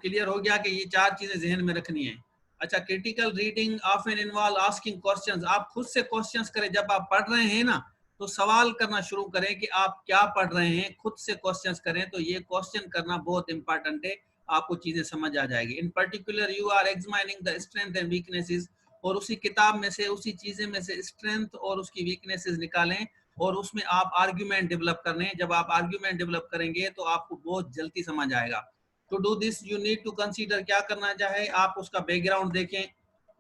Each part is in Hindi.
क्लियर हो गया कि ये 4 चीजें जहन में रखनी है। अच्छा, critical reading often involve asking questions. आप खुद से क्वेश्चंस करें, जब आप पढ़ रहे हैं ना तो सवाल करना शुरू करें कि आप क्या पढ़ रहे हैं, खुद से क्वेश्चंस करें। तो ये क्वेश्चन करना बहुत इंपॉर्टेंट है, आपको चीजें समझ आ जाएगी। In particular you are examining the strength and weaknesses, और उसी किताब में से, उसी चीजें में से स्ट्रेंथ और उसकी वीकनेसेस निकालें और उसमें आप आर्ग्यूमेंट डेवलप करने। जब आप आर्ग्यूमेंट डेवलप करेंगे तो आपको बहुत जल्दी समझ आएगा। To do this you need to consider, क्या करना चाहे आप उसका बैकग्राउंड देखें,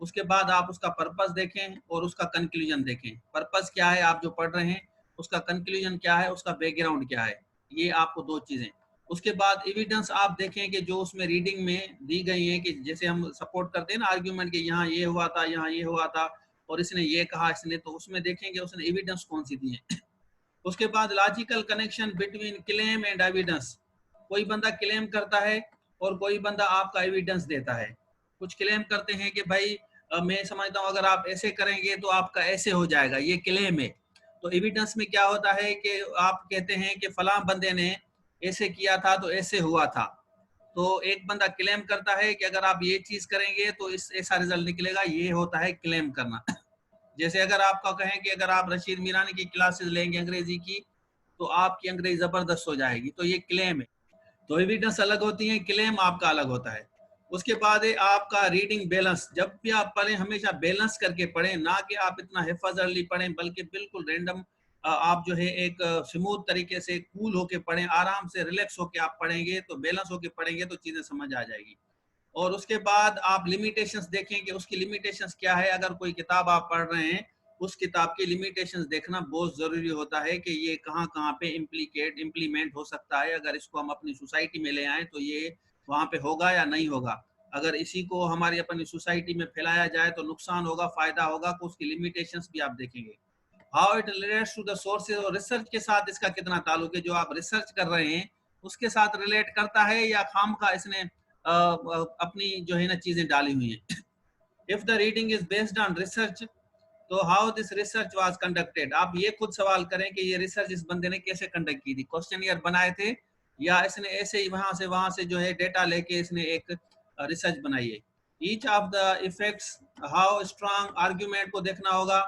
उसके बाद आप उसका पर्पस देखें और उसका कंक्लूजन देखें। पर्पस क्या है आप जो पढ़ रहे हैं, उसका कंक्लूजन क्या है, उसका बैकग्राउंड क्या है, ये आपको 2 चीजें। उसके बाद एविडेंस आप देखें कि जो उसमें रीडिंग में दी गई है, कि जैसे हम सपोर्ट करते हैं ना आर्ग्यूमेंट, कि यहाँ ये हुआ था, यहाँ ये हुआ था और इसने ये कहा, इसने, तो उसमें देखेंगे उसने एविडेंस कौन सी दी है। उसके बाद logical connection between claim and evidence. कोई बंदा क्लेम करता है और कोई बंदा आपका एविडेंस देता है। कुछ क्लेम करते हैं कि भाई मैं समझता हूँ अगर आप ऐसे करेंगे तो आपका ऐसे हो जाएगा, ये क्लेम है। तो एविडेंस में क्या होता है कि आप कहते हैं कि फलां बंदे ने ऐसे किया था तो ऐसे हुआ था। तो एक बंदा क्लेम करता है कि अगर आप ये चीज करेंगे तो इस ऐसा रिजल्ट निकलेगा, ये होता है क्लेम करना। जैसे अगर आपका कहें कि अगर आप रशीद मीरानी की क्लासेस लेंगे अंग्रेजी की तो आपकी अंग्रेजी जबरदस्त हो जाएगी, तो ये क्लेम है। तो एविडेंस अलग होती है, क्लेम आपका अलग होता है। उसके बाद है आपका रीडिंग बैलेंस। जब भी आप पढ़ें हमेशा बैलेंस करके पढ़ें, ना कि आप इतना हिफाजतली पढ़ें, बल्कि बिल्कुल रैंडम आप जो है एक स्मूथ तरीके से कूल होके पढ़ें, आराम से रिलैक्स होके आप पढ़ेंगे तो बैलेंस होके पढ़ेंगे तो चीजें समझ आ जाएगी। और उसके बाद आप लिमिटेशंस देखें कि उसकी लिमिटेशंस क्या है। अगर कोई किताब आप पढ़ रहे हैं, उस किताब की लिमिटेशंस देखना बहुत जरूरी होता है कि ये कहाँ कहाँ पे इम्प्लीमेंट हो सकता है। अगर इसको हम अपनी सोसाइटी में ले आए तो ये वहाँ पे होगा या नहीं होगा। अगर इसी को हमारी अपनी सोसाइटी में फैलाया जाए तो नुकसान होगा, फायदा होगा, तो उसकी लिमिटेशंस भी आप देखेंगे। How it relates to the sources, और रिसर्च के साथ इसका कितना ताल्लुक है। जो आप रिसर्च कर रहे हैं उसके साथ रिलेट करता है या खाम का इसने अपनी जो है ना चीजें डाली हुई हैं। If the reading is based on research, तो how this research was conducted. आप ये खुद सवाल करें कि ये रिसर्च इस बंदे ने कैसे कंडक्ट की थी, क्वेश्चनियर बनाए थे या इसने ऐसे ही वहां से जो है डेटा लेके इसने एक रिसर्च बनाई है। Each of the effects, how strong argument को देखना होगा,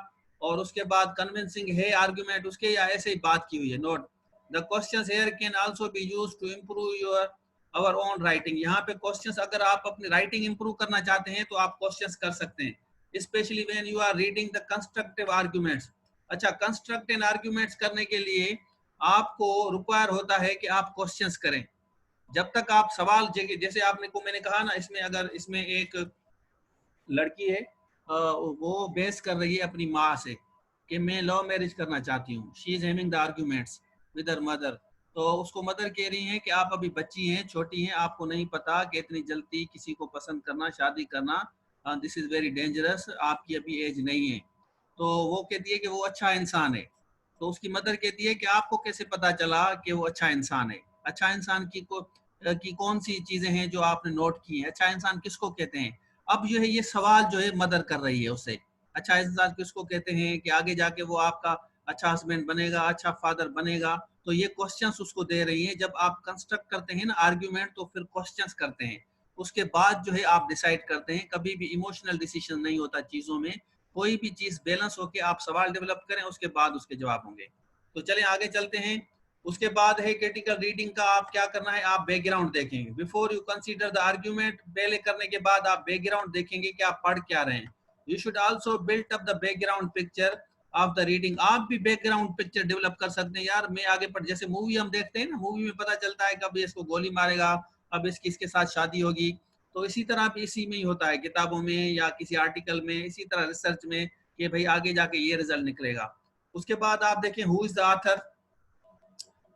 और उसके बाद कन्विंसिंग है आर्ग्यूमेंट उसके या ऐसे ही बात की हुई है। Note the questions here can also be used to improve your our own writing. यहाँ पे क्वेश्चंस, अगर आप अपनी राइटिंग इंप्रूव करना चाहते हैं तो आप क्वेश्चंस कर सकते हैं, specially when you are reading the constructive arguments. अच्छा, कंस्ट्रक्टिव आर्ग्यूमेंट्स करने के लिए आपको रिक्वायर होता है कि आप क्वेश्चंस करें। जब तक आप सवाल, जैसे आपने को मैंने कहा ना, इसमें अगर इसमें एक लड़की है, वो बेस कर रही है अपनी माँ से कि मैं लव मैरिज करना चाहती हूँ। She is having the arguments with her mother. तो उसको मदर कह रही है कि आप अभी बच्ची हैं, छोटी हैं, आपको नहीं पता कि इतनी जल्दी किसी को पसंद करना, शादी करना, दिस इज वेरी डेंजरस, आपकी अभी एज नहीं है। तो वो कहती है कि वो अच्छा इंसान है। तो उसकी मदर कहती है कि आपको कैसे पता चला कि वो अच्छा इंसान है। अच्छा इंसान की कौन सी चीजें हैं जो आपने नोट की हैं, अच्छा इंसान किसको कहते हैं। अब जो है ये सवाल जो है मदर कर रही है उससे, अच्छा इंसान किसको कहते हैं कि आगे जाके वो आपका अच्छा हस्बैंड बनेगा, अच्छा फादर बनेगा। तो ये क्वेश्चंस उसको दे रही है। जब आप कंस्ट्रक्ट करते हैं ना आर्ग्यूमेंट तो फिर क्वेश्चंस करते हैं, उसके बाद जो है आप डिसाइड करते हैं। कभी भी इमोशनल डिसीजन नहीं होता चीजों में, कोई भी चीज बैलेंस होके आप सवाल डेवलप करें, उसके बाद उसके जवाब होंगे। तो चलें आगे चलते हैं। उसके बाद है क्रिटिकल रीडिंग का आप क्या करना है, आप बैकग्राउंड देखेंगे। Before you consider the argument, पहले करने के बाद आप बैकग्राउंड देखेंगे कि आप पढ़ क्या रहे हैं। You should also build up the background picture of the reading. आप भी बैकग्राउंड पिक्चर डेवलप कर सकते हैं। यार मैं आगे पढ़, जैसे मूवी हम देखते हैं ना, मूवी में पता चलता है कब इसको गोली मारेगा, अब इसके साथ शादी होगी। तो इसी तरह भी इसी में ही होता है, किताबों में या किसी आर्टिकल में, इसी तरह रिसर्च में, कि भाई आगे जाके ये रिजल्ट निकलेगा। उसके बाद आप देखें who is the author,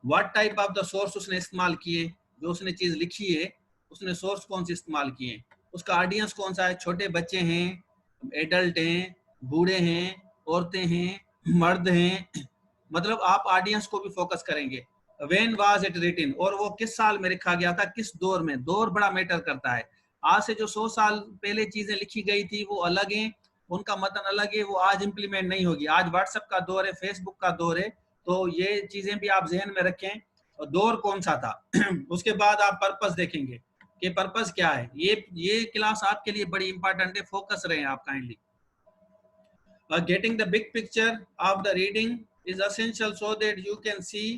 what type of the source उसने इस्तेमाल किए, जो उसने चीज लिखी है उसने सोर्स कौन से इस्तेमाल किए, उसका ऑडियंस कौन सा है, छोटे बच्चे हैं, एडल्ट हैं, बूढ़े हैं, औरतें हैं, मर्द हैं। मतलब आप ऑडियंस को भी फोकस करेंगे। व्हेन वाज इट रिटन, और वो किस साल में लिखा गया था, किस दौर में। दौर बड़ा मैटर करता है। आज से जो 100 साल पहले चीजें लिखी गई थी वो अलग हैं, उनका मतन अलग है, वो आज इंप्लीमेंट नहीं होगी। आज व्हाट्सएप का दौर है, फेसबुक का दौर है, तो ये चीजें भी आप जहन में रखें, और दौर कौन सा था। उसके बाद आप पर्पस देखेंगे। कि पर्पस क्या है। ये क्लास आपके लिए बड़ी इंपॉर्टेंट है, फोकस रहे आप kindly. Getting the big picture of the reading is essential so that you can see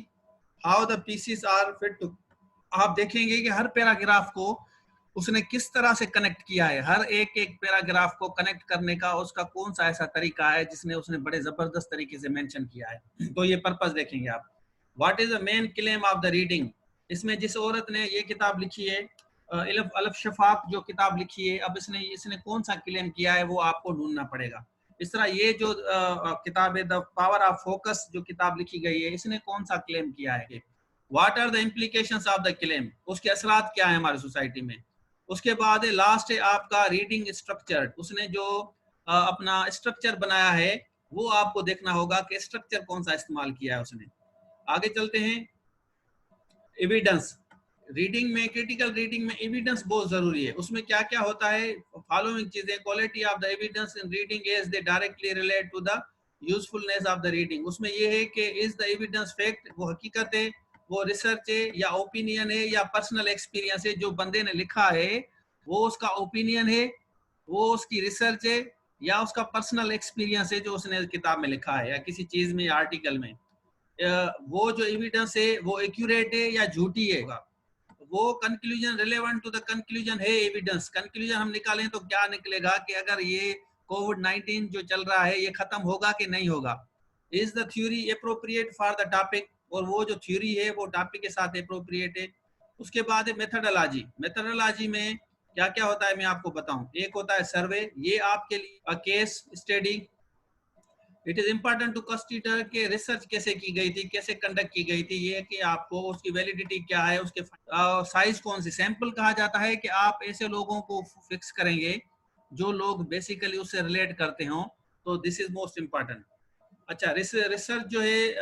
how the pieces are fit to। आप देखेंगे कि हर पैराग्राफ को उसने किस तरह से कनेक्ट किया है, हर एक एक पैराग्राफ को कनेक्ट करने का उसका कौन सा ऐसा तरीका है जिसने उसने बड़े जबरदस्त तरीके से मेंशन किया है। तो ये पर्पस देखेंगे आप। What is the main claim of the reading. इसमें जिस औरत ने ये किताब लिखी है, अलफ शफाक जो किताब लिखी है, अब इसने कौन सा क्लेम किया है वो आपको ढूंढना पड़ेगा। इस तरह ये जो किताब है द पावर ऑफ फोकस जो किताब लिखी गई है, इसने कौन सा क्लेम किया है, what are the implications of the claim, उसके असरात क्या है हमारी सोसाइटी में। उसके बाद लास्ट है आपका रीडिंग स्ट्रक्चर। उसने जो अपना स्ट्रक्चर बनाया है वो आपको देखना होगा कि स्ट्रक्चर कौन सा इस्तेमाल किया है उसने। आगे चलते हैं। एविडेंस रीडिंग में, क्रिटिकल रीडिंग में एविडेंस बहुत जरूरी है। उसमें क्या क्या होता है, फॉलोइंग चीजें, quality of the evidence in reading is they directly relate to the usefulness of the reading. उसमें ये है कि इज द एविडेंस फैक्ट, वो हकीकत है, वो रिसर्च है या ओपिनियन है या पर्सनल एक्सपीरियंस है। जो बंदे ने लिखा है वो उसका ओपिनियन है, वो उसकी रिसर्च है या उसका पर्सनल एक्सपीरियंस है जो उसने किताब में लिखा है या किसी चीज में या आर्टिकल में। वो जो एविडेंस है वो एक्यूरेट है या झूठी है। वो conclusion relevant to the conclusion है एविडेंस। कंक्लूजन हम निकालें तो क्या निकलेगा कि अगर ये कोविड-19 जो चल रहा है ये खत्म होगा कि नहीं होगा। Is the theory appropriate for the topic, और वो जो थ्योरी है वो टॉपिक के साथ एप्रोप्रिएट है। उसके बाद है मेथडोलॉजी। मेथडोलॉजी में क्या क्या होता है मैं आपको बताऊं। एक होता है सर्वे, ये आपके लिए case study. It is important to consider के रिसर्च कैसे की गई थी, कैसे कंडक्ट की गई थी, ये कि आपको उसकी वैलिडिटी क्या है, उसके साइज कौन सी। सैंपल कहा जाता है कि आप ऐसे लोगों को फिक्स करेंगे जो लोग बेसिकली उससे रिलेट करते हो, तो दिस इज मोस्ट इम्पोर्टेंट। अच्छा, रिसर्च जो है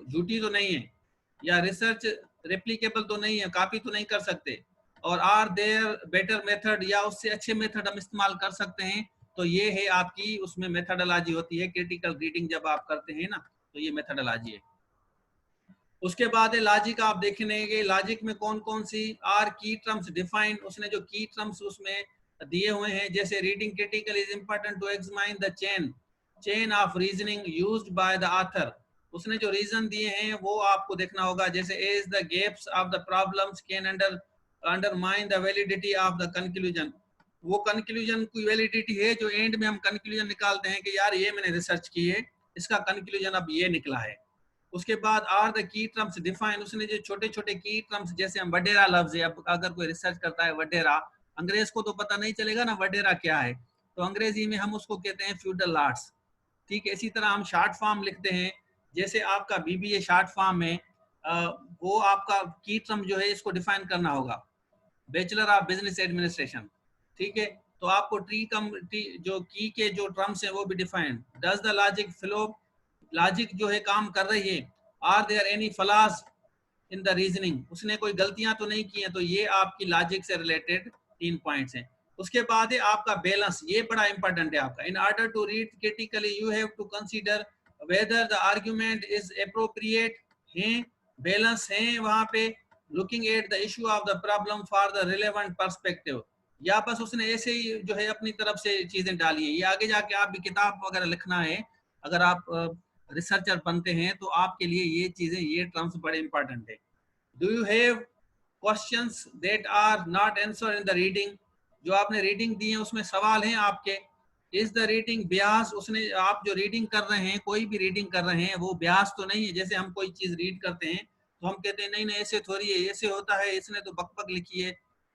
झूठी तो नहीं है, या रिसर्च रेप्लिकेबल तो नहीं है, कॉपी तो नहीं कर सकते, और आर देयर बेटर मेथड, या उससे अच्छे मेथड हम इस्तेमाल कर सकते हैं। तो ये है आपकी उसमें मेथडोलॉजी होती है। क्रिटिकल रीडिंग जब आप करते हैं ना तो ये मेथडोलॉजी है। उसके बाद है लॉजिक। आप देखने के लॉजिक में कौन कौन सी आर की टर्म्स डिफाइंड। उसने जो की टर्म्स उसमें दिए हुए हैं, जैसे reading critical is important to examine the chain of reasoning used by the author. उसने जो रीजन दिए हैं वो आपको देखना होगा, जैसे as the gaps of the problems can undermine the validity of the conclusion. वो कंक्लूजन की वैलिडिटी है जो एंड में हम कंक्लूजन निकालते हैं कि यार ये मैंने रिसर्च की है, इसका कंक्लूजन अब ये निकला है। उसके बाद are the key terms define. उसने जो छोटे छोटे की टर्म्स, जैसे हम वडेरा लफ्ज है, अब अगर कोई रिसर्च करता है वडेरा, अंग्रेज को तो पता नहीं चलेगा ना वडेरा क्या है, तो अंग्रेजी में हम उसको कहते हैं फ्यूडल लॉर्ड्स। ठीक है, इसी तरह हम शॉर्ट फॉर्म लिखते हैं, जैसे आपका बीबीए शॉर्ट फॉर्म में वो आपका की टर्म जो है इसको डिफाइन करना होगा, बैचलर ऑफ बिजनेस एडमिनिस्ट्रेशन। ठीक है, तो आपको जो की के जो टर्म्स है वो भी defined. Does the logic flow, logic जो है काम कर रही है। Are there any flaws in the reasoning, उसने कोई गलतियां तो नहीं की हैं। तो ये आपकी लॉजिक से रिलेटेड 3 पॉइंट्स हैं। उसके बाद है आपका बैलेंस, ये बड़ा इंपॉर्टेंट है आपका। In order to read critically you have to consider whether the argument is appropriate है, बैलेंस है वहां पे, looking at the issue of the problem for the relevant perspective. या बस उसने ऐसे ही जो है अपनी तरफ से चीजें डाली है। ये आगे जाके आप भी किताब वगैरह लिखना है, अगर आप रिसर्चर बनते हैं तो आपके लिए ये चीजें, ये टर्म्स बड़े इंपॉर्टेंट है। Do you have questions that are not answered in the reading, जो आपने रीडिंग दी है उसमें सवाल हैं आपके। इज द रीडिंग ब्यास, उसने आप जो रीडिंग कर रहे हैं, कोई भी रीडिंग कर रहे हैं वो ब्यास तो नहीं है। जैसे हम कोई चीज रीड करते हैं तो हम कहते हैं नहीं नहीं ऐसे थोड़ी है, ऐसे होता है, इसने तो बकबक लिखी है।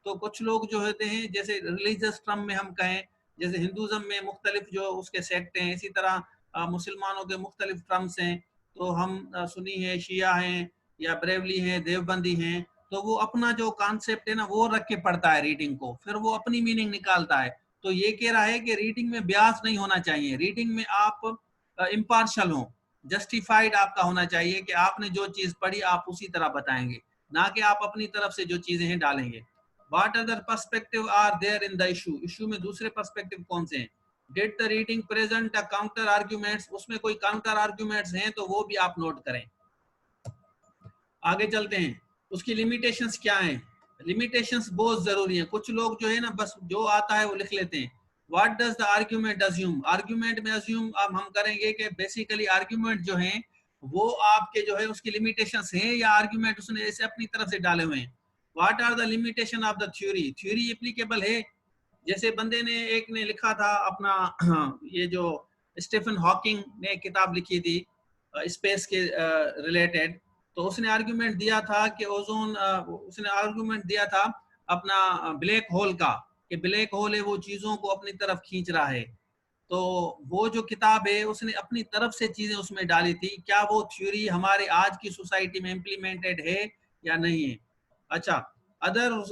तो कुछ लोग जो होते हैं, जैसे रिलीजियस टर्म में हम कहें, जैसे हिंदुज्म में मुख्तलिफ जो उसके सेक्ट हैं, इसी तरह मुसलमानों के मुख्तलिफ टर्म्स हैं। तो हम सुन्नी है, शिया हैं, या बरेवली हैं, देवबंदी हैं, तो वो अपना जो कॉन्सेप्ट है ना वो रख के पढ़ता है रीडिंग को, फिर वो अपनी मीनिंग निकालता है। तो ये कह रहा है कि रीडिंग में ब्यास नहीं होना चाहिए, रीडिंग में आप इम्पार्शल हो, जस्टिफाइड आपका होना चाहिए कि आपने जो चीज पढ़ी आप उसी तरह बताएंगे, ना कि आप अपनी तरफ से जो चीजें हैं डालेंगे। What other perspective are there in the issue? Issue में दूसरे पर्सपेक्टिव कौन से हैं? Did the reading present a counter arguments? उसमें कोई काउंटर आर्ग्यूमेंट्स हैं तो वो भी आप नोट करें। आगे चलते हैं, उसकी लिमिटेशंस क्या हैं। लिमिटेशंस बहुत जरूरी है। कुछ लोग जो है ना बस जो आता है वो लिख लेते हैं। What does the argument assume, argument में अज्यूम अब हम करेंगे कि बेसिकली आर्ग्यूमेंट जो है वो आपके जो है उसकी लिमिटेशंस हैं या आर्ग्यूमेंट उसने ऐसे अपनी तरफ से डाले हुए हैं। What are the limitation of the theory, theory applicable है। जैसे बंदे ने एक ने लिखा था अपना ये जो स्टीफन हॉकिंग ने किताब लिखी थी स्पेस के रिलेटेड, तो उसने आर्गुमेंट दिया था कि ओजोन, उसने आर्गुमेंट दिया था अपना ब्लैक होल का, कि ब्लैक होल है वो चीजों को अपनी तरफ खींच रहा है। तो वो जो किताब है उसने अपनी तरफ से चीजें उसमें डाली थी। क्या वो थ्योरी हमारे आज की सोसाइटी में इम्प्लीमेंटेड है या नहीं है? अच्छा, अदर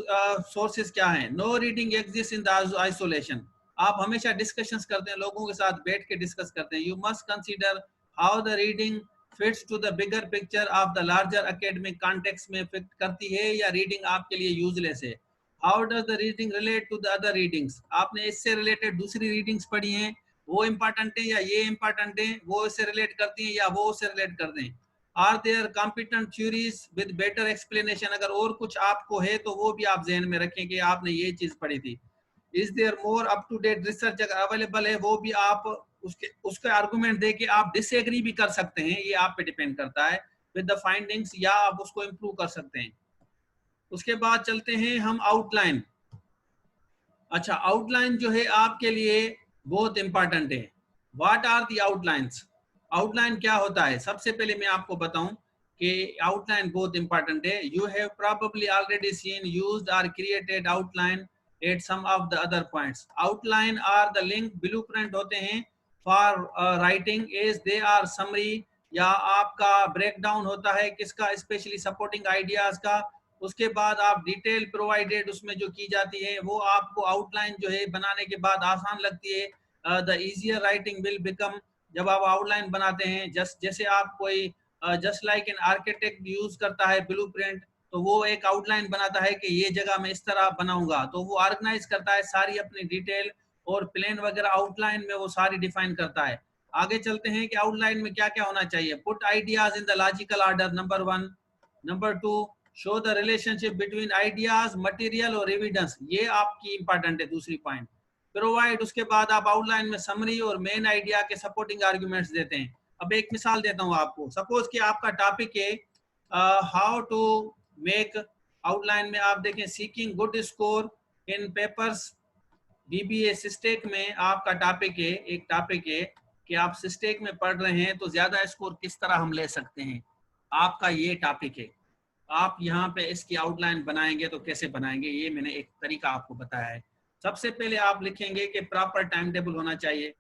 सोर्सेज क्या है? No reading exist in the isolation. आप हमेशा डिस्कशंस करते हैं, लोगों के साथ बैठ के डिस्कस करते हैं। You must consider how the reading fits to the bigger picture of the larger academic context में फिट करती है या रीडिंग आपके लिए यूजलेस है। How does the reading relate to the other readings, आपने इससे रिलेटेड दूसरी रीडिंग्स पढ़ी हैं, वो इम्पोर्टेंट है या ये इम्पोर्टेंट है, वो इससे रिलेट करती हैं या वो उससे रिलेट करते हैं। Are there competent theories with better explanation, अगर और कुछ आपको है तो वो भी आप जहन में रखें कि आपने ये चीज पढ़ी थी। Is there more up to date research अगर अवेलेबल है, वो भी आप उसके आर्गुमेंट दे के आप डिसएग्री भी कर सकते हैं, ये आप पे डिपेंड करता है विद द फाइंडिंग्स, या आप उसको इम्प्रूव कर सकते हैं। उसके बाद चलते हैं हम आउटलाइन। अच्छा, आउटलाइन जो है आपके लिए बहुत इंपॉर्टेंट है। What are the outlines, outline क्या होता है? सबसे पहले मैं आपको बताऊं कि आउटलाइन बहुत इंपॉर्टेंट है। You have probably already seen used और created outline at some of the other points. Outline are the link blueprint होते हैं for writing as they are summary, या आपका ब्रेकडाउन होता है किसका, स्पेशली सपोर्टिंग आइडियाज का। उसके बाद आप डिटेल प्रोवाइडेड उसमें जो की जाती है वो आपको आउटलाइन जो है बनाने के बाद आसान लगती है। The easier writing will become, जब आप आउटलाइन बनाते हैं जैसे आप कोई just like an architect use करता है ब्लूप्रिंट, तो वो एक आउटलाइन बनाता है कि ये जगह मैं इस तरह बनाऊंगा, तो वो ऑर्गेनाइज करता है सारी अपनी डिटेल और प्लान वगैरह आउटलाइन में वो सारी डिफाइन करता है। आगे चलते हैं कि आउटलाइन में क्या क्या होना चाहिए। Put ideas in the logical order, number 1। Number 2, show the relationship between ideas material और एविडेंस, ये आपकी इंपॉर्टेंट है दूसरी पॉइंट। प्रोवाइड, उसके बाद आप आउटलाइन में समरी और मेन आइडिया के सपोर्टिंग आर्गुमेंट्स देते हैं। अब एक मिसाल देता हूं आपको। सपोज कि आपका टॉपिक है हाउ टू मेक, आउटलाइन में आप देखें seeking good score in papers BBA Systech में आपका टॉपिक है, एक टॉपिक है कि आप सिस्टेक में पढ़ रहे हैं तो ज्यादा स्कोर किस तरह हम ले सकते हैं, आपका ये टॉपिक है। आप यहाँ पे इसकी आउटलाइन बनाएंगे तो कैसे बनाएंगे, ये मैंने एक तरीका आपको बताया है। सबसे पहले आप लिखेंगे कि प्रॉपर टाइम टेबल होना चाहिए।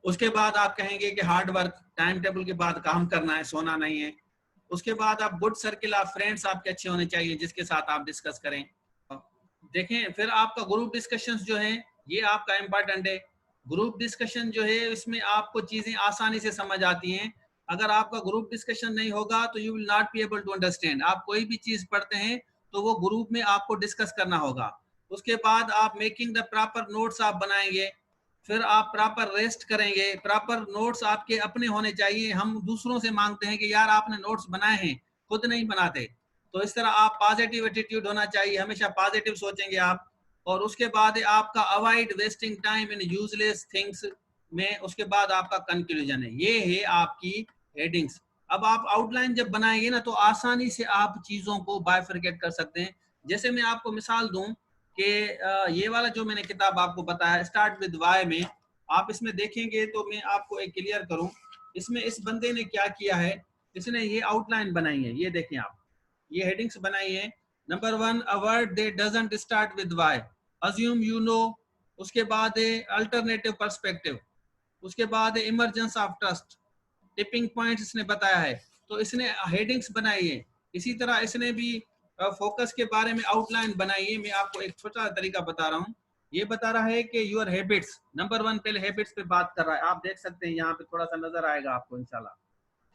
उसके बाद आप कहेंगे कि हार्ड वर्क, टाइम टेबल के बाद काम करना है, सोना नहीं है। उसके बाद आप गुड सर्किल ऑफ फ्रेंड्स आपके अच्छे होने चाहिए जिसके साथ आप डिस्कस करें। देखें फिर आपका ग्रुप डिस्कशंस जो है ये आपका इम्पोर्टेंट है। ग्रुप डिस्कशन जो है इसमें आपको चीजें आसानी से समझ आती हैं। अगर आपका ग्रुप डिस्कशन नहीं होगा तो you will not be able to understand. आप कोई भी चीज पढ़ते हैं तो वो ग्रुप में आपको डिस्कस करना होगा। उसके बाद आप मेकिंग द प्रॉपर नोट्स आप बनाएंगे, फिर आप प्रॉपर रेस्ट करेंगे। प्रॉपर नोट्स आपके अपने होने चाहिए। हम दूसरों से मांगते हैं कि यार आपने नोट्स बनाए हैं, खुद नहीं बनाते। तो इस तरह आप पॉजिटिव एटीट्यूड होना चाहिए, हमेशा पॉजिटिव सोचेंगे आप। और उसके बाद आपका avoid wasting time in useless things में, उसके बाद आपका कंक्लूजन है। ये है आपकी हेडिंग्स। अब आप आउटलाइन जब बनाएंगे ना तो आसानी से आप चीजों को बाइफरकेट कर सकते हैं। जैसे मैं आपको मिसाल दूं कि ये वाला जो मैंने किताब आपको बताया स्टार्ट विद वाई में, आप इसमें देखेंगे तो मैं आपको एक क्लियर करूं, इसमें इस बंदे ने क्या किया है, इसने ये आउटलाइन बनाई है। ये देखें आप, ये हेडिंग्स बनाई है। Number 1, a word that doesn't start with why, assume you know. उसके बाद है अल्टरनेटिव पर्सपेक्टिव। उसके बाद है emergence of trust. Tipping points इसने बताया है। तो इसने हेडिंग्स बनाई है। इसी तरह इसने भी फोकस के बारे में आउटलाइन बनाई है। मैं आपको एक छोटा तरीका बता रहा हूँ। ये बता रहा है कि योर हैबिट्स, नंबर 1 पहले हैबिट्स पे बात कर रहा है। आप देख सकते हैं यहाँ पे थोड़ा सा नजर आएगा आपको इंशाल्लाह,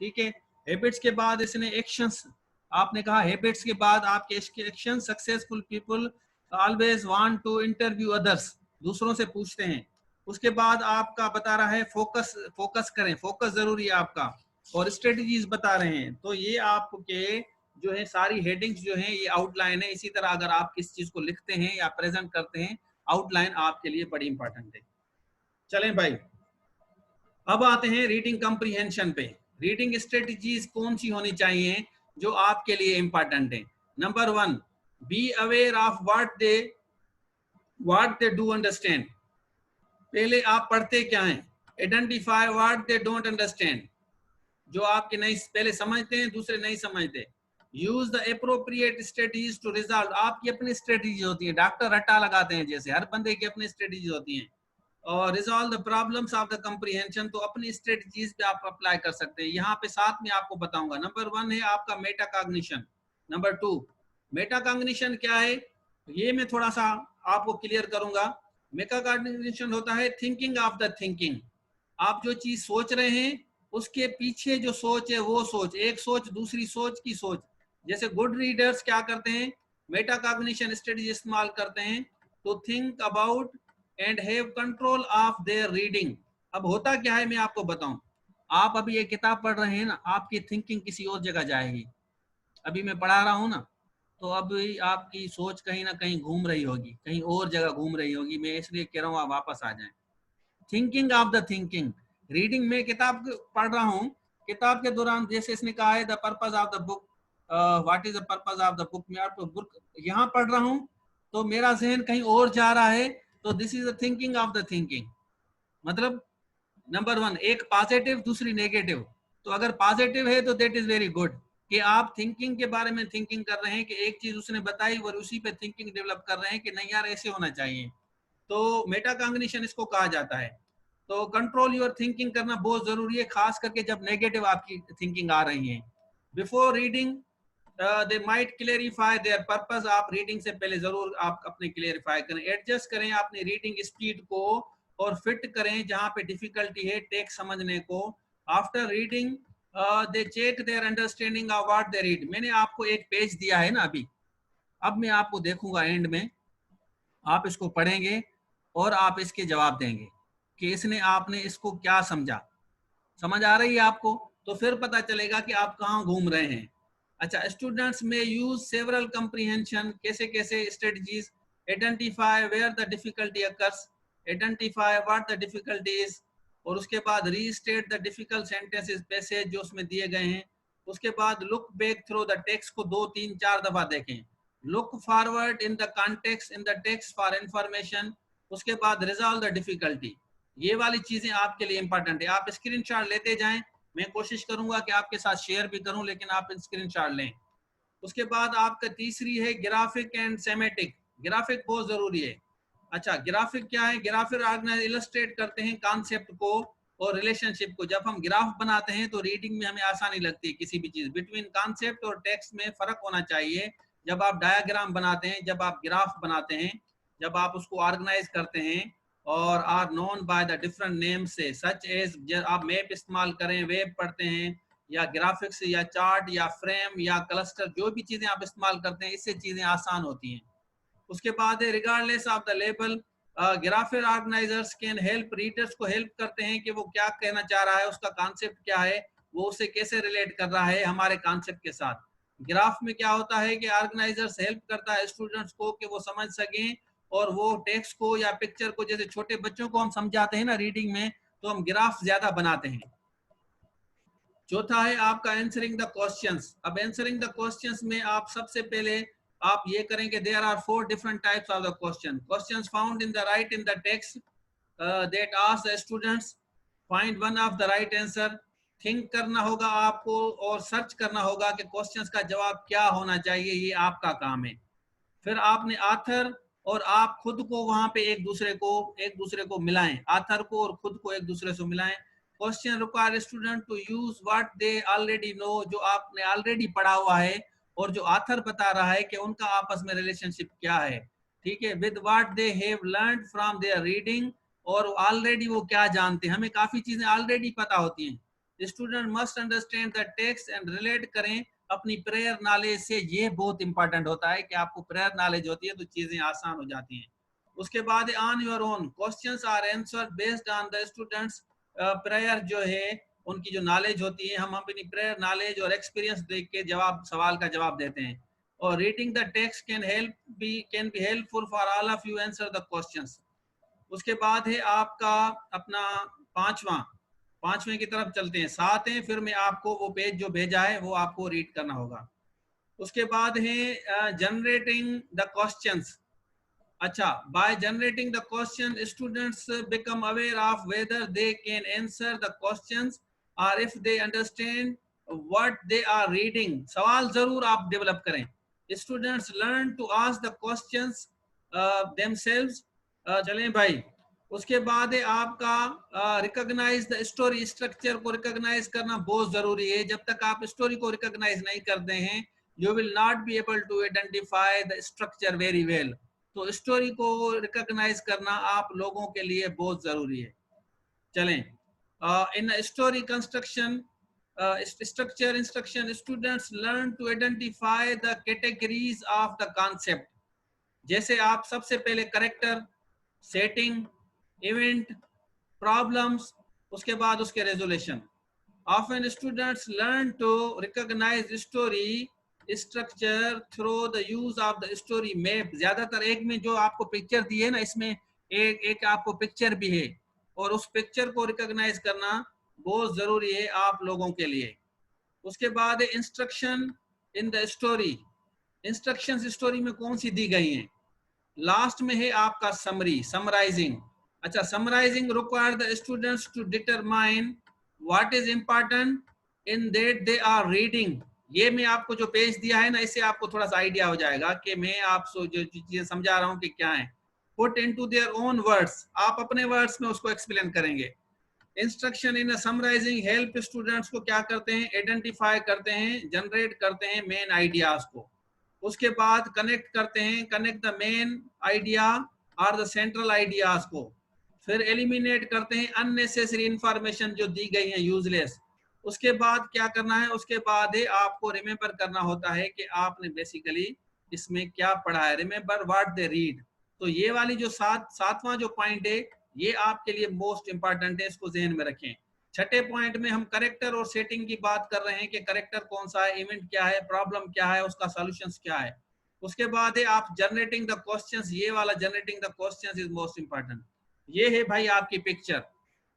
ठीक है। हैबिट्स के बाद इसने एक्शंस, आपने कहा हैबिट्स के बाद आपके action, successful people always want to interview others, दूसरों से पूछते हैं। उसके बाद आपका बता रहा है फोकस, फोकस करें, फोकस जरूरी है आपका। और स्ट्रेटजीज बता रहे हैं। तो ये आपके जो है सारी हेडिंग्स जो हैं ये आउटलाइन है। इसी तरह अगर आप किस चीज को लिखते हैं या प्रेजेंट करते हैं, आउटलाइन आपके लिए बड़ी इंपॉर्टेंट है। चलें भाई, अब आते हैं रीडिंग कम्प्रीहेंशन पे। रीडिंग स्ट्रेटजीज कौन सी होनी चाहिए जो आपके लिए इंपॉर्टेंट है? Number 1, be aware of what they do understand. पहले आप पढ़ते क्या हैं, identify what they don't understand, जो आपके नहीं पहले समझते हैं दूसरे नहीं समझते। Use the appropriate strategies to resolve, आपकी अपनी स्ट्रेटजी होती है, डॉक्टर रट्टा लगाते हैं जैसे, हर बंदे की अपनी स्ट्रेटजी होती है। और resolve the problems of the comprehension, तो अपनी स्ट्रेटजीज पे आप अप्लाई कर सकते हैं। यहाँ पे साथ में आपको बताऊंगा। नंबर 1 है आपका मेटाकॉग्निशन। नंबर 2, मेटाकॉग्निशन क्या है ये मैं थोड़ा सा आपको क्लियर करूंगा। मेटाकॉग्निशन होता है थिंकिंग ऑफ द थिंकिंग, आप जो चीज सोच रहे हैं उसके पीछे जो सोच है वो सोच, एक सोच दूसरी सोच की सोच। जैसे गुड रीडर्स क्या करते हैं, मेटाकॉग्निशन स्ट्रेटजी इस्तेमाल करते हैं to think about and have control of their reading. अब होता क्या है मैं आपको बताऊं, आप अभी एक किताब पढ़ रहे हैं ना, आपकी थिंकिंग किसी और जगह जाएगी। अभी मैं पढ़ा रहा हूँ ना, तो अभी आपकी सोच कहीं ना कहीं घूम रही होगी, कहीं और जगह घूम रही होगी। मैं इसलिए कह रहा हूँ आप वापस आ जाएं। Thinking of the thinking, reading में किताब पढ़ रहा हूँ, किताब के दौरान जैसे इसने कहा है the purpose of the book, what is the purpose of the book, मैं आपको बुक यहाँ पढ़ रहा हूँ तो मेरा जहन कहीं और जा रहा है, तो this is the thinking of the thinking. मतलब नंबर 1 एक पॉजिटिव दूसरी नेगेटिव, तो अगर पॉजिटिव है तो दैट इज वेरी गुड कि आप थिंकिंग के बारे में थिंकिंग कर रहे हैं कि एक चीज उसने बताई और उसी पे थिंकिंग डेवलप कर रहे हैं कि नहीं यार ऐसे होना चाहिए, तो मेटाकॉग्निशन इसको कहा जाता है। तो कंट्रोल योर थिंकिंग करना बहुत जरूरी है, खास करके जब नेगेटिव आपकी थिंकिंग आ रही है। Before reading they might clarify there purpose, आप रीडिंग से पहले जरूर आप अपने क्लेरिफाई करें, एडजस्ट करें अपनी रीडिंग स्पीड को और फिट करें जहां पे डिफिकल्टी है टेक्स्ट समझने को। After reading they check their understanding of what they read. मैंने आपको एक पेज दिया है ना अभी, अब मैं आपको देखूंगा एंड में, आप इसको पढ़ेंगे और आप इसके जवाब देंगे कि इसने आपने इसको क्या समझा, समझ आ रही है आपको, तो फिर पता चलेगा कि आप कहाँ घूम रहे हैं। अच्छा, स्टूडेंट्स में यूज सेवरल कंप्रीहेंशन, कैसे कैसे strategies, identify where the difficulty occurs, identify what the difficulty is, और उसके बाद restate the difficult sentences passage जो उसमें दिए गए हैं। उसके बाद look back through the text को 2 3 4 दफा देखें। Look forward in the context in the text for information. उसके बाद रिजॉल्व द डिफिकल्टी। ये वाली चीजें आपके लिए इंपॉर्टेंट है, आप स्क्रीनशॉट लेते जाएं, मैं कोशिश करूंगा कि आपके साथ शेयर भी करूं लेकिन आप स्क्रीनशॉट लें। उसके बाद आपका तीसरी है ग्राफिक एंड सेमेटिक, ग्राफिक बहुत जरूरी है। अच्छा, ग्राफिक क्या है, ग्राफिक ऑर्गेनाइज इलस्ट्रेट करते हैं कॉन्सेप्ट को और रिलेशनशिप को। जब हम ग्राफ बनाते हैं तो रीडिंग में हमें आसानी लगती है, किसी भी चीज बिटवीन कॉन्सेप्ट और टेक्स्ट में फर्क होना चाहिए। जब आप डायग्राम बनाते हैं, जब आप ग्राफ बनाते हैं, जब आप उसको ऑर्गेनाइज करते हैं और are known by the different name से, सच एज आप मैप इस्तेमाल करें, वेब पढ़ते हैं या ग्राफिक्स या चार्ट या फ्रेम या क्लस्टर, जो भी चीजें आप इस्तेमाल करते हैं इससे चीजें आसान होती हैं। उसके बाद है regardless of the label, graphic organizers can help, readers को हेल्प करते हैं कि वो क्या कहना चाह रहा है, उसका कॉन्सेप्ट क्या है, वो उसे कैसे रिलेट कर रहा है हमारे कॉन्सेप्ट के साथ। ग्राफ में क्या होता है कि ऑर्गेनाइजर्स हेल्प करता है स्टूडेंट्स को कि वो समझ सकें और वो टेक्स्ट को या पिक्चर को, जैसे छोटे बच्चों को हम समझाते हैं ना रीडिंग में, तो हम ग्राफ ज्यादा बनाते हैं। चौथा है आपका आंसरिंग द क्वेश्चंस। अब आंसरिंग द क्वेश्चंस में आप सबसे पहले आप ये करेंगे, there are 4 different types of the questions found in the right in the text that ask the students, find one of the right answer. Think करना होगा आपको और सर्च करना होगा कि क्वेश्चंस का जवाब क्या होना चाहिए, ये आपका काम है। फिर आपने आथर और आप खुद को वहां पे एक दूसरे को मिलाएं, आथर को और खुद को एक दूसरे से मिलाएं। Question require student to use what they already know, जो आपने ऑलरेडी पढ़ा हुआ है और जो आथर बता रहा है कि उनका आपस में रिलेशनशिप क्या है, ठीक है, with what they have learned from their reading, और ऑलरेडी वो क्या जानते हैं, हमें काफी चीजें ऑलरेडी पता होती हैं। Student must understand the text and relate करें अपनी प्रेयर नॉलेज से, ये बहुत इंपॉर्टेंट होता है कि आपको प्रेयर नॉलेज होती है तो चीजें आसान हो जाती हैं। उसके बाद on your own questions are answered based on the students prior जो है उनकी जो नॉलेज होती है, हम अपनी प्रेयर नॉलेज और एक्सपीरियंस देख के सवाल का जवाब देते हैं। और reading the text can be helpful for all of you answer the questions. उसके बाद है आपका अपना पांचवें की तरफ चलते हैं, 7 है, फिर मैं आपको वो पेज जो भेजा है वो आपको रीड करना होगा। उसके बाद है जनरेटिंग द क्वेश्चंस। अच्छा, by generating the question, students become aware of whether they can answer the questions or if they understand what they are reading. सवाल जरूर आप डेवलप करें। Students learn to ask the questions themselves. चलें भाई, उसके बाद है आपका रिकॉग्नाइज द स्टोरी। स्ट्रक्चर को रिकॉग्नाइज करना बहुत जरूरी है। जब तक आप स्टोरी को रिकॉग्नाइज नहीं करते हैं, you will not be able to identify the structure very well. तो स्टोरी को रिकॉग्नाइज करना आप लोगों के लिए बहुत जरूरी है। चलें, in story construction structure instruction, students learn to identify the categories of the concept. जैसे आप सबसे पहले करेक्टर, सेटिंग, इवेंट, प्रॉब्लम्स, उसके बाद उसके resolution. Often students learn to recognize story structure through the use of the story map. ज्यादातर एक में जो आपको पिक्चर दी है ना, इसमें एक आपको पिक्चर भी है, और उस पिक्चर को रिकॉग्नाइज करना बहुत जरूरी है आप लोगों के लिए। उसके बाद instruction in the story. Instructions story में कौन सी दी गई हैं? लास्ट में है आपका समरी, समराइजिंग। अच्छा, summarizing require the students to determine what is important in that they are reading. ये मैं आपको जो पेज दिया है ना, इससे आपको थोड़ा सा आइडिया हो जाएगा कि मैं आपको जो चीजें समझा रहा हूँ कि क्या है। Put into their own words, आप अपने वर्ड्स में उसको एक्सप्लेन करेंगे। Instruction in summarizing help students को क्या करते हैं? आइडेंटिफाई करते हैं, जनरेट करते हैं मेन आइडियाज को। उसके बाद कनेक्ट करते हैं, कनेक्ट द मेन आइडिया और द सेंट्रल आइडियाज को। फिर एलिमिनेट करते हैं अननेसेसरी इंफॉर्मेशन जो दी गई है, यूजलेस। उसके बाद क्या करना है? उसके बाद है आपको रिमेंबर करना होता है कि आपने बेसिकली इसमें क्या पढ़ा है। Remember what they read. तो ये वाली जो सातवां जो पॉइंट है, ये आपके लिए मोस्ट इंपॉर्टेंट है, इसको जहन में रखें। छठे पॉइंट में हम करेक्टर और सेटिंग की बात कर रहे हैं कि करेक्टर कौन सा है, इवेंट क्या है, प्रॉब्लम क्या है, उसका सॉल्यूशंस क्या है। उसके बाद है आप जनरेटिंग द क्वेश्चंस। ये वाला generating the questions is most important. ये है भाई आपकी पिक्चर।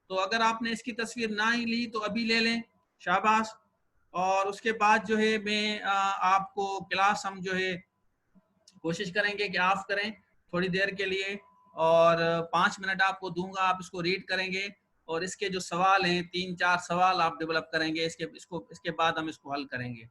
तो अगर आपने इसकी तस्वीर ना ही ली तो अभी ले लें, शाबाश। और उसके बाद जो है मैं आपको क्लास हम जो है कोशिश करेंगे कि ऑफ करें थोड़ी देर के लिए, और 5 मिनट आपको दूंगा, आप इसको रीड करेंगे और इसके जो सवाल हैं 3-4 सवाल आप डेवलप करेंगे। इसके बाद हम इसको हल करेंगे।